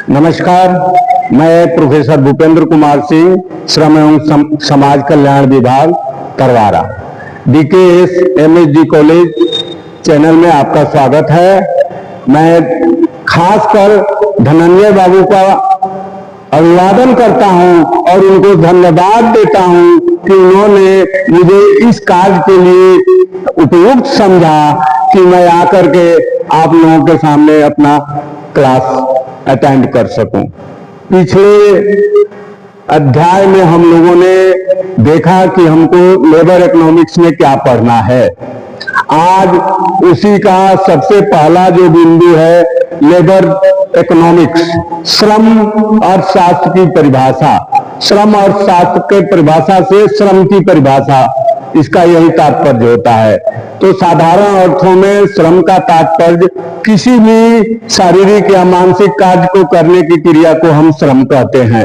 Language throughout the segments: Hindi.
नमस्कार, मैं प्रोफेसर भूपेंद्र कुमार सिंह, श्रम एवं समाज कल्याण विभाग करवारा, DKS MSD कॉलेज चैनल में आपका स्वागत है। मैं खासकर धनंजय बाबू का अभिवादन करता हूं और उनको धन्यवाद देता हूं कि उन्होंने मुझे इस कार्य के लिए उपयुक्त समझा कि मैं आकर के आप लोगों के सामने अपना क्लास अटेंड कर सकूं। पिछले अध्याय में हम लोगों ने देखा कि हमको लेबर इकोनॉमिक्स में क्या पढ़ना है। आज उसी का सबसे पहला जो बिंदु है लेबर इकोनॉमिक्स, श्रम अर्थशास्त्र की परिभाषा। श्रम अर्थशास्त्र के परिभाषा से श्रम की परिभाषा, इसका यही तात्पर्य होता है। तो साधारण अर्थों में श्रम का तात्पर्य किसी भी शारीरिक या मानसिक कार्य को करने की क्रिया को हम श्रम कहते हैं।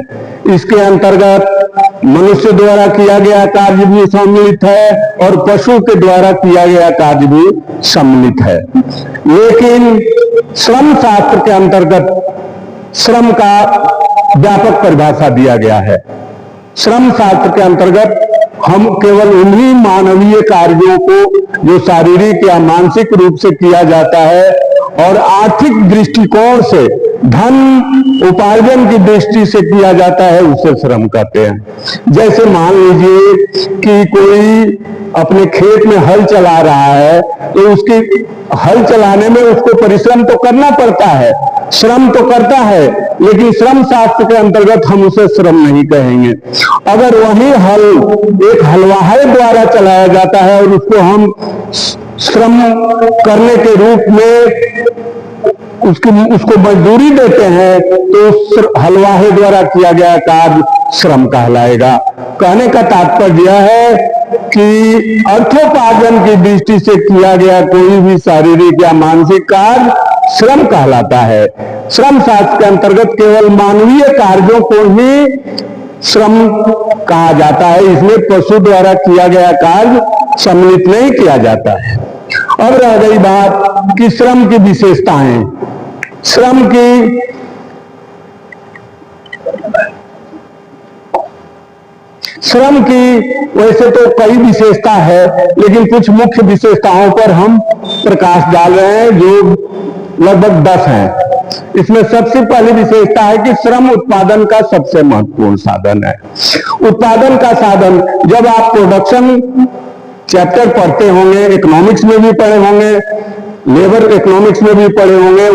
इसके अंतर्गत मनुष्य द्वारा किया गया कार्य भी सम्मिलित है और पशु के द्वारा किया गया कार्य भी सम्मिलित है। लेकिन श्रम शास्त्र के अंतर्गत श्रम का व्यापक परिभाषा दिया गया है। श्रम शास्त्र के अंतर्गत हम केवल उन्हीं मानवीय कार्यों को जो शारीरिक या मानसिक रूप से किया जाता है और आर्थिक दृष्टिकोण से धन उपार्जन की दृष्टि से किया जाता है, उसे श्रम कहते हैं। जैसे मान लीजिए कि कोई अपने खेत में हल चला रहा है, तो उसकी हल चलाने में उसको परिश्रम तो करना पड़ता है, श्रम तो करता है, लेकिन श्रम शास्त्र के अंतर्गत हम उसे श्रम नहीं कहेंगे। अगर वही हल एक हलवाहे द्वारा चलाया जाता है और उसको हम श्रम करने के रूप में उसको मजदूरी देते हैं, तो उस हलवाहे द्वारा किया गया कार्य श्रम कहलाएगा। कहने का तात्पर्य यह है कि अर्थोपार्जन की दृष्टि से किया गया कोई भी शारीरिक या मानसिक कार्य श्रम कहलाता है। श्रम शास्त्र के अंतर्गत केवल मानवीय कार्यों को ही श्रम कहा जाता है, इसमें पशु द्वारा किया गया कार्य सम्मिलित नहीं किया जाता है। अब रह गई बात कि श्रम की विशेषताएं। श्रम की वैसे तो कई विशेषता है, लेकिन कुछ मुख्य विशेषताओं पर हम प्रकाश डाल रहे हैं जो लगभग 10 हैं। इसमें सबसे पहली विशेषता है कि श्रम उत्पादन का सबसे महत्वपूर्ण साधन है। उत्पादन का साधन, जब आप प्रोडक्शन चैप्टर पढ़ते होंगे, इकोनॉमिक्स में भी पढ़े होंगे, लेबर इकोनॉमिक्स में भी पढ़े होंगे,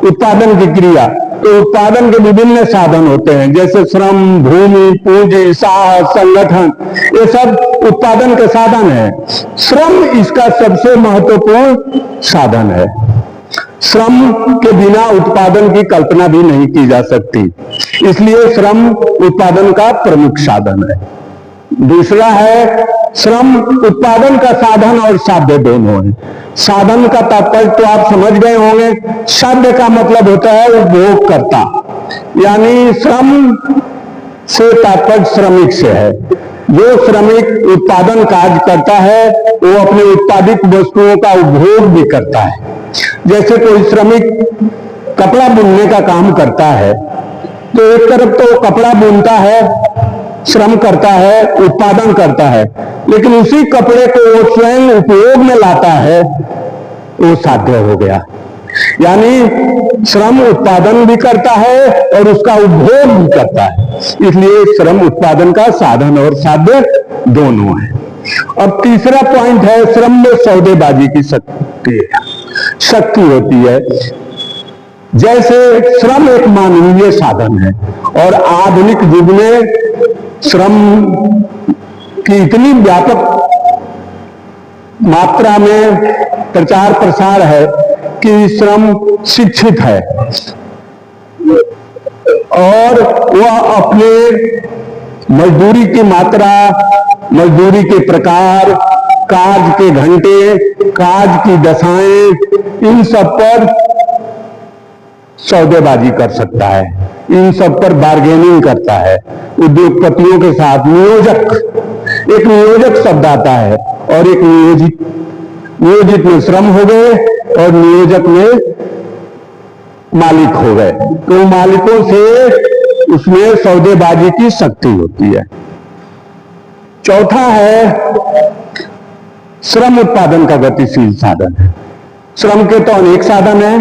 उत्पादन की क्रिया, तो उत्पादन के विभिन्न साधन होते हैं, जैसे श्रम, भूमि, पूंजी, साहस, संगठन, ये सब उत्पादन के साधन है। श्रम इसका सबसे महत्वपूर्ण साधन है। श्रम के बिना उत्पादन की कल्पना भी नहीं की जा सकती, इसलिए श्रम उत्पादन का प्रमुख साधन है। दूसरा है, श्रम उत्पादन का साधन और साध्य दोनों है। साधन का तात्पर्य तो आप समझ गए होंगे, साध्य का मतलब होता है उपभोगकर्ता, यानी श्रम से तात्पर्य श्रमिक से है। जो श्रमिक उत्पादन कार्य करता है वो अपने उत्पादित वस्तुओं का उपभोग भी करता है। जैसे कोई श्रमिक कपड़ा बुनने का काम करता है, तो एक तरफ तो कपड़ा बुनता है, श्रम करता है, उत्पादन करता है, लेकिन उसी कपड़े को वो स्वयं उपयोग में लाता है, वो साध्य हो गया। यानी श्रम उत्पादन भी करता है और उसका उपभोग भी करता है, इसलिए श्रम उत्पादन का साधन और साध्य दोनों है। अब तीसरा पॉइंट है, श्रम में सौदेबाजी की शक्ति होती है। जैसे श्रम एक मानवीय साधन है और आधुनिक युग में श्रम की इतनी व्यापक मात्रा में प्रचार प्रसार है कि श्रम शिक्षित है और वह अपने मजदूरी की मात्रा, मजदूरी के प्रकार, कार्य के घंटे, कार्य की दशाएं, इन सब पर सौदेबाजी कर सकता है, इन सब पर बार्गेनिंग करता है। उद्योगपतियों के साथ एक नियोजक शब्द आता है और एक नियोजित में श्रम हो गए और नियोजक में मालिक हो गए, तो मालिकों से उसमें सौदेबाजी की शक्ति होती है। चौथा है श्रम उत्पादन का गतिशील साधन है। श्रम के तो अनेक साधन है,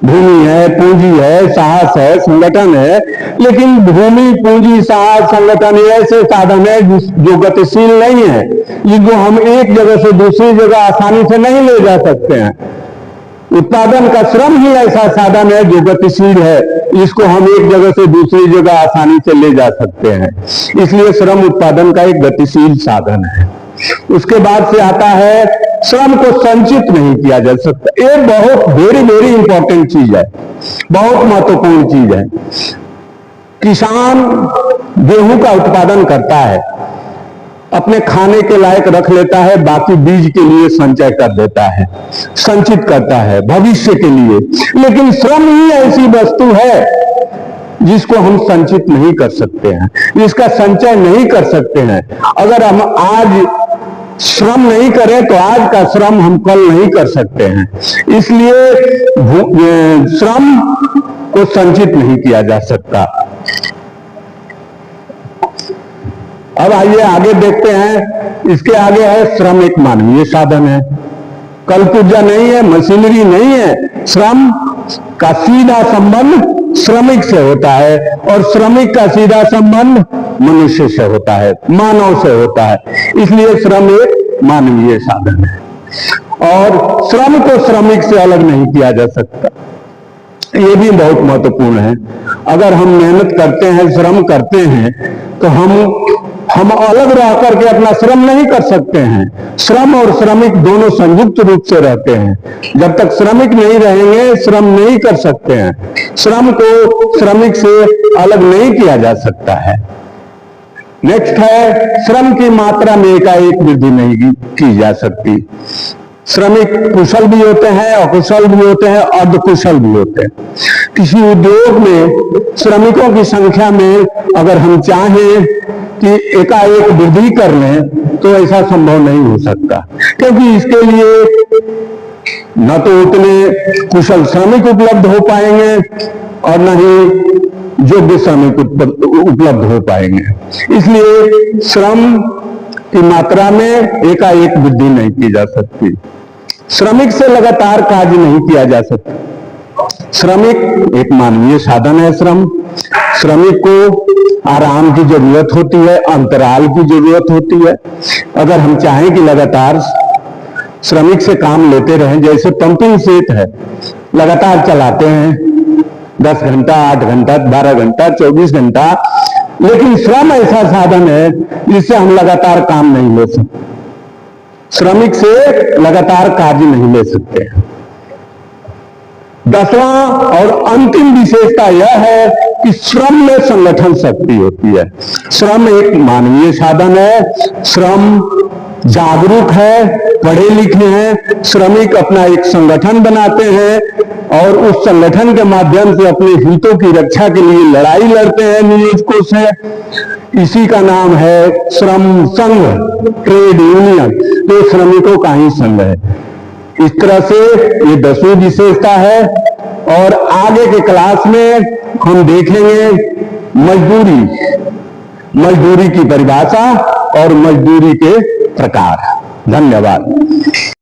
भूमि है, पूंजी है, साहस है, संगठन है, लेकिन भूमि, पूंजी, साहस, संगठन ऐसे साधन है जो गतिशील नहीं है, जिनको हम एक जगह से दूसरी जगह आसानी से नहीं ले जा सकते हैं। उत्पादन का श्रम ही ऐसा साधन है जो गतिशील है, इसको हम एक जगह से दूसरी जगह आसानी से ले जा सकते हैं, इसलिए श्रम उत्पादन का एक गतिशील साधन है। उसके बाद से आता है श्रम को संचित नहीं किया जा सकता। ये बहुत वेरी इंपॉर्टेंट चीज है, बहुत महत्वपूर्ण चीज है। किसान गेहूं का उत्पादन करता है, अपने खाने के लायक रख लेता है, बाकी बीज के लिए संचय कर देता है, संचित करता है भविष्य के लिए। लेकिन श्रम ही ऐसी वस्तु है जिसको हम संचित नहीं कर सकते हैं, जिसका संचय नहीं कर सकते हैं। अगर हम आज श्रम नहीं करें तो आज का श्रम हम कल नहीं कर सकते हैं, इसलिए श्रम को संचित नहीं किया जा सकता। अब आइए आगे देखते हैं। इसके आगे है श्रम एक मानवीय साधन है, कलपुर्जा नहीं है, मशीनरी नहीं है। श्रम का सीधा संबंध श्रमिक से होता है और श्रमिक का सीधा संबंध मनुष्य से होता है, मानव से होता है, इसलिए श्रम एक मानवीय साधन है और श्रम को श्रमिक से अलग नहीं किया जा सकता। ये भी बहुत महत्वपूर्ण है। अगर हम मेहनत करते हैं, श्रम करते हैं, तो हम अलग रह करके अपना श्रम नहीं कर सकते हैं। श्रम और श्रमिक दोनों संयुक्त रूप से रहते हैं। जब तक श्रमिक नहीं रहेंगे, श्रम नहीं कर सकते हैं। श्रम को श्रमिक से अलग नहीं किया जा सकता है। नेक्स्ट है श्रम की मात्रा में एकाएक वृद्धि नहीं की जा सकती। श्रमिक कुशल भी होते हैं, अकुशल भी होते हैं, अर्धकुशल भी होते हैं। किसी उद्योग में श्रमिकों की संख्या में अगर हम चाहें कि एकाएक वृद्धि कर लें तो ऐसा संभव नहीं हो सकता, क्योंकि इसके लिए न तो उतने कुशल श्रमिक उपलब्ध हो पाएंगे और न ही योग्य श्रमिक उपलब्ध हो पाएंगे। इसलिए श्रम की मात्रा में एकाएक वृद्धि नहीं की जा सकती। श्रमिक से लगातार कार्य नहीं किया जा सकता। श्रमिक एक मानवीय साधन है। श्रमिक को आराम की जरूरत होती है, अंतराल की जरूरत होती है। अगर हम चाहें कि लगातार श्रमिक से काम लेते रहें, जैसे पंपिंग सेट है, लगातार चलाते हैं 10 घंटा, 8 घंटा, 12 घंटा, 24 घंटा, लेकिन श्रम ऐसा साधन है जिससे हम लगातार काम नहीं ले सकते। श्रमिक से लगातार कार्य नहीं ले सकते। 10वां और अंतिम विशेषता यह है कि श्रम में संगठन शक्ति होती है। श्रम एक मानवीय साधन है। श्रम जागरूक है, पढ़े लिखे हैं। श्रमिक अपना एक संगठन बनाते हैं और उस संगठन के माध्यम से अपने हितों की रक्षा के लिए लड़ाई लड़ते हैं नियोजकों से। इसी का नाम है श्रम संघ, ट्रेड यूनियन, तो श्रमिकों का ही संघ है। इस तरह से ये 10वीं विशेषता है और आगे के क्लास में हम देखेंगे मजदूरी की परिभाषा और मजदूरी के प्रकार। धन्यवाद।